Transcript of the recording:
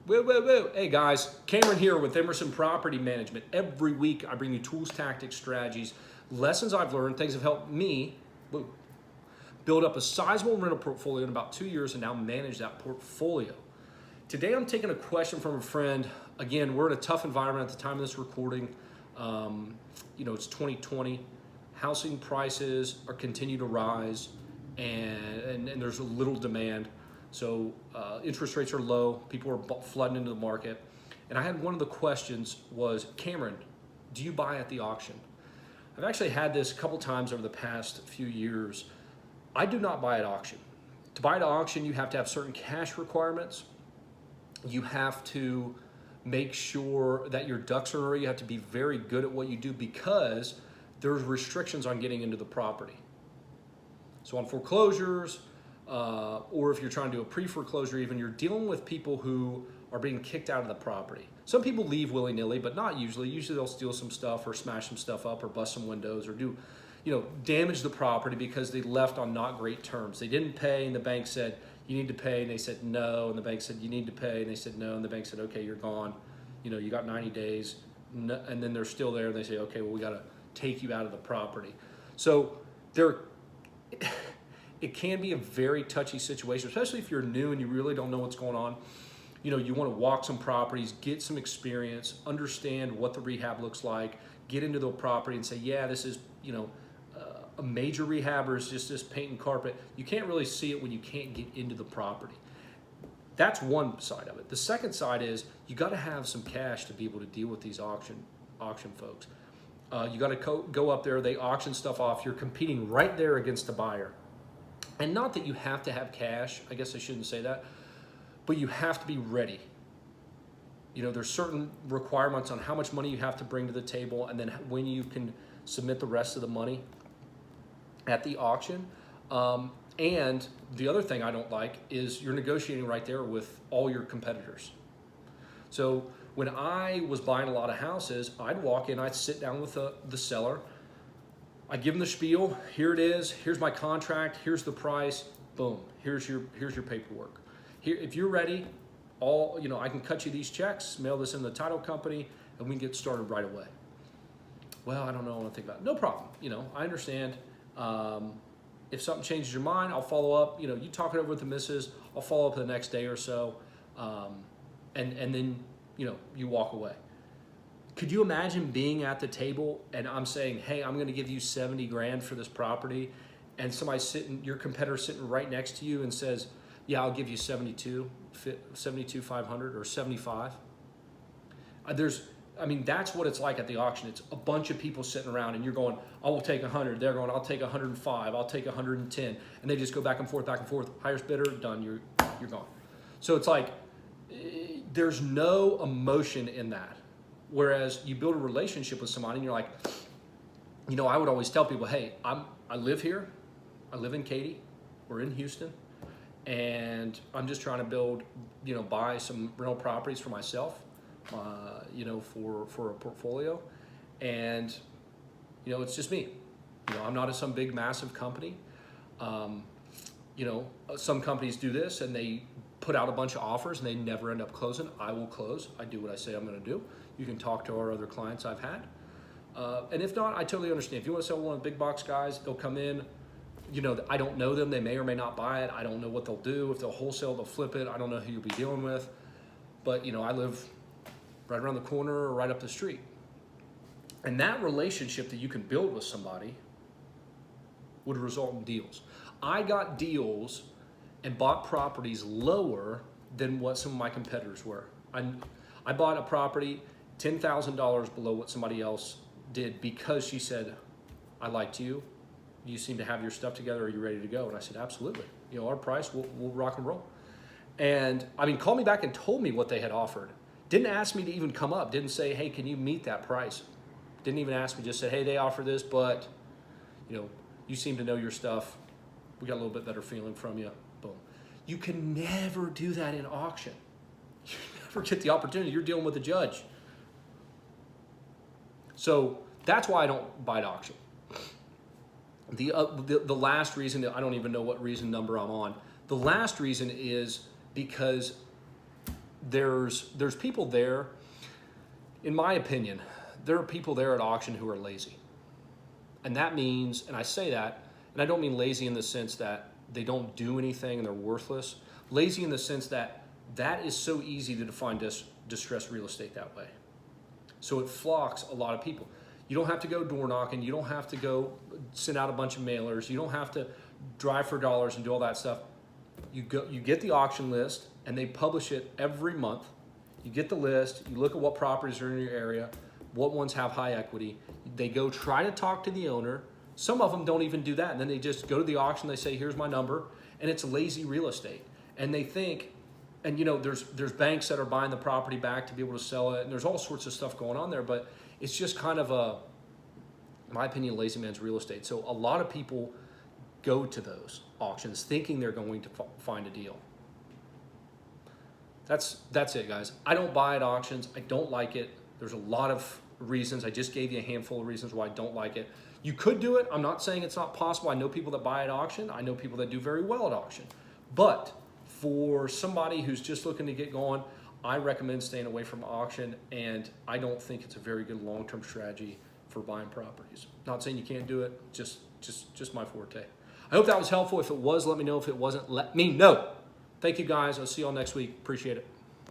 Woo, woo, woo. Hey guys, Cameron here with Emerson Property Management. Every week I bring you tools, tactics, strategies, lessons I've learned, things have helped me build up a sizable rental portfolio in about 2 years and now manage that portfolio. Today I'm taking a question from a friend. Again, we're in a tough environment at the time of this recording. It's 2020. Housing prices are continue to rise and there's a little demand. So interest rates are low, people are flooding into the market. And I had one of the questions was, Cameron, do you buy at the auction? I've actually had this a couple times over the past few years. I do not buy at auction. To buy at auction, you have to have certain cash requirements. You have to make sure that your ducks are in a row. You have to be very good at what you do because there's restrictions on getting into the property. So on foreclosures, or if you're trying to do a pre-foreclosure even, you're dealing with people who are being kicked out of the property. Some people leave willy-nilly, but not usually. Usually they'll steal some stuff or smash some stuff up or bust some windows or do, damage the property because they left on not great terms. They didn't pay and the bank said, you need to pay, and they said no, and the bank said you need to pay, and they said no, and the bank said, okay, you're gone. You got 90 days, and then they're still there, and they say, okay, well, we got to take you out of the property. So it can be a very touchy situation, especially if you're new and you really don't know what's going on. You want to walk some properties, get some experience, understand what the rehab looks like, get into the property and say, yeah, this is, a major rehab or is just this paint and carpet. You can't really see it when you can't get into the property. That's one side of it. The second side is you got to have some cash to be able to deal with these auction folks. You got to go up there, they auction stuff off. You're competing right there against the buyer. And not that you have to have cash, I guess I shouldn't say that, but you have to be ready. There's certain requirements on how much money you have to bring to the table and then when you can submit the rest of the money at the auction. And the other thing I don't like is you're negotiating right there with all your competitors. So when I was buying a lot of houses, I'd walk in, I'd sit down with the seller, I'd give them the spiel, here it is, here's my contract, here's the price, boom, here's your paperwork. Here, if you're ready, I can cut you these checks, mail this in the title company, and we can get started right away. Well, I don't know, I want to think about it. No problem, I understand. If something changes your mind, I'll follow up. You talk it over with the missus, I'll follow up the next day or so, and then, you walk away. Could you imagine being at the table and I'm saying, hey, I'm going to give you 70 grand for this property, and somebody your competitor sitting right next to you and says, yeah, I'll give you 72,500 or 75. That's what it's like at the auction. It's a bunch of people sitting around and you're going, I will take 100. They're going, I'll take 105. I'll take 110. And they just go back and forth. Highest bidder, done. You're gone. So it's like, there's no emotion in that. Whereas you build a relationship with somebody and you're like, I would always tell people, hey, I live here. I live in Katy. We're in Houston. And I'm just trying to buy some rental properties for myself. For a portfolio, and it's just me. I'm not some big massive company. Some companies do this and they put out a bunch of offers and they never end up closing. I will close. I do what I say I'm going to do. You can talk to our other clients I've had, and if not, I totally understand. If you want to sell one of the big box guys, they'll come in. I don't know them. They may or may not buy it. I don't know what they'll do. If they'll wholesale, they'll flip it. I don't know who you'll be dealing with, but I live right around the corner or right up the street. And that relationship that you can build with somebody would result in deals. I got deals and bought properties lower than what some of my competitors were. I bought a property $10,000 below what somebody else did because she said, I liked you. You seem to have your stuff together. Are you ready to go? And I said, absolutely. Our price, we'll rock and roll. And called me back and told me what they had offered. Didn't ask me to even come up. Didn't say, hey, can you meet that price? Didn't even ask me. Just said, hey, they offer this, but you seem to know your stuff. We got a little bit better feeling from you. Boom. You can never do that in auction. You never get the opportunity. You're dealing with a judge. So that's why I don't buy at auction. The last reason, I don't even know what reason number I'm on. The last reason is because there's people there. In my opinion, there are people there at auction who are lazy, and that means, and I say that, and I don't mean lazy in the sense that they don't do anything and they're worthless. Lazy in the sense that that is so easy to define distressed real estate that way. So it flocks a lot of people. You don't have to go door knocking. You don't have to go send out a bunch of mailers. You don't have to drive for dollars and do all that stuff. You get the auction list, and they publish it every month. You get the list. You look at what properties are in your area, what ones have high equity. They go try to talk to the owner. Some of them don't even do that, and then they just go to the auction. They say, "Here's my number," and it's lazy real estate. And they think, and there's banks that are buying the property back to be able to sell it, and there's all sorts of stuff going on there. But it's just kind of in my opinion, lazy man's real estate. So a lot of people go to those auctions thinking they're going to find a deal. That's it, guys. I don't buy at auctions. I don't like it. There's a lot of reasons. I just gave you a handful of reasons why I don't like it. You could do it. I'm not saying it's not possible. I know people that buy at auction. I know people that do very well at auction. But for somebody who's just looking to get going, I recommend staying away from auction, and I don't think it's a very good long-term strategy for buying properties. Not saying you can't do it, just my forte. I hope that was helpful. If it was, let me know. If it wasn't, let me know. Thank you, guys. I'll see you all next week. Appreciate it.